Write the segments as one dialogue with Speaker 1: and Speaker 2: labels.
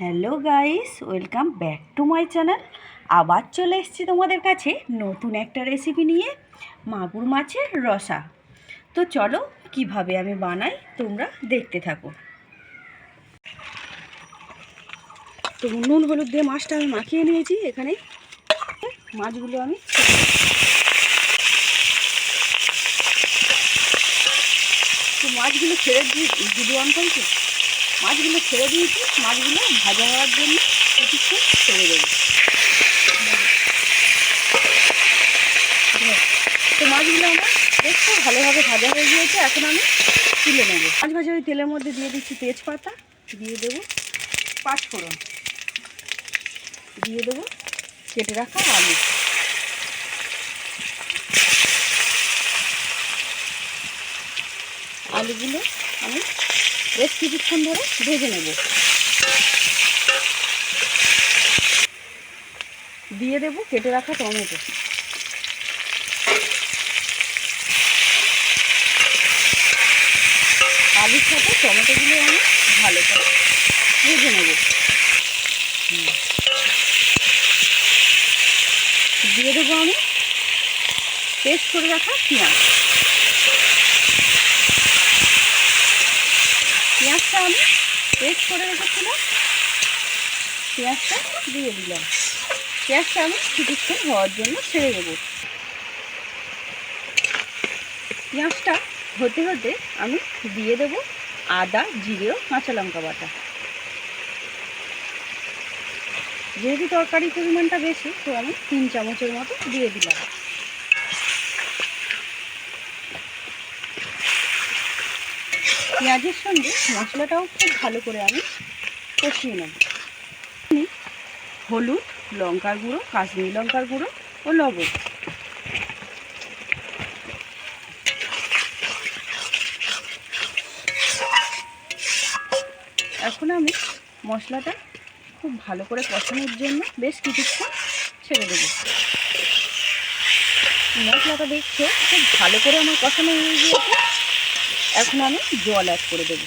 Speaker 1: Hello guys, welcome back to my channel. আবার চলে এসেছি তোমাদের কাছে নতুন একটা রেসিপি নিয়ে, মাগুর মাছের রসা। তো চলো কিভাবে আমি বানাই তোমরা দেখতে থাকো। তো নুন হলুদ দিয়ে মাছটা আমি মাখিয়ে নিয়েছি। এখানে মাছগুলো আমি ছেড়ে দিয়ে ভিডিও অন করছি। মাছগুলো ছেড়ে দিয়েছি, মাছগুলো ভাজা হওয়ার জন্য কিছুক্ষণ ছেড়ে দেবো। তো মাছগুলো আমার দেখতে ভালোভাবে ভাজা হয়ে গিয়েছে। এখন আমি তুলে নেবো। মাছ ভাজা ওই তেলের মধ্যে দিয়ে দিচ্ছি তেজপাতা, দিয়ে দেবো পাঁচফোড়ন, দিয়ে দেবো কেটে রাখা আলু। আলুগুলো আমি বেশ কিছুক্ষণ ধরে ভেজে নেব। দিয়ে দেবো কেটে রাখা টমেটো। আলুর সাথে টমেটোগুলো আমি ভালো করে ভেজে নেব। দিয়ে দেবো আমি পেস্ট করে রাখা পেঁয়াজ। পেঁয়াজটা আমি পেস্ট করে রেখেছিলাম, পেঁয়াজটা দিয়ে দিলাম। পেঁয়াজটা আমি কিছুক্ষণ হওয়ার জন্য ছেড়ে দেবো। পেঁয়াজটা হতে হতে আমি দিয়ে দেবো আদা, জিরে ও কাঁচা লঙ্কা বাটা। যেহেতু তরকারির পরিমাণটা বেশি, তো আমি 3 চামচের মতো দিয়ে দিলাম। পেঁয়াজের সঙ্গে মশলাটাও খুব ভালো করে আমি কষিয়ে নেব। হলুদ, লঙ্কার গুঁড়ো, কাশ্মীরি লঙ্কার গুঁড়ো ও লবণ। এখন আমি মশলাটা খুব ভালো করে কষানোর জন্য বেশ কিছুক্ষণ ছেড়ে দেবো। মশলাটা দেখছো খুব ভালো করে আমার কষানো হয়ে গিয়েছে। এখন আমি জল অ্যাড করে দেবো।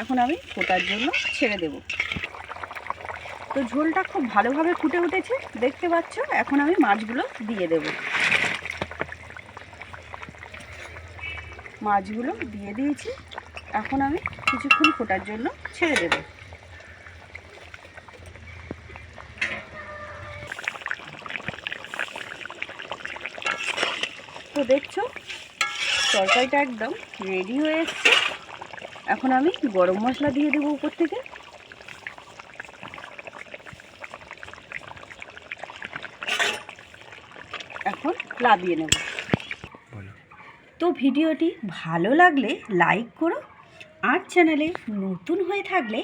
Speaker 1: এখন আমি ফোটার জন্য ছেড়ে দেব। তো ঝোলটা খুব ভালোভাবে ফুটে উঠেছে, দেখতে পাচ্ছ। এখন আমি মাছগুলো দিয়ে দেব। মাছগুলো দিয়ে দিয়েছি। এখন আমি কিছুক্ষণ ফোটার জন্য ছেড়ে দেব। তো দেখছো তরকারিটা একদম রেডি হয়ে এসছে। এখন আমি গরম মশলা দিয়ে দেবো উপর থেকে। এখন লাভিয়ে নেব। তো ভিডিওটি ভালো লাগলে লাইক করো, আর চ্যানেলে নতুন হয়ে থাকলে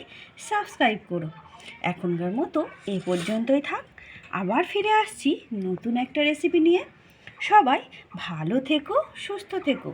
Speaker 1: সাবস্ক্রাইব করো। এখনকার মতো এই পর্যন্তই থাক। আবার ফিরে আসছি নতুন একটা রেসিপি নিয়ে। সবাই ভালো থেকো, সুস্থ থেকো।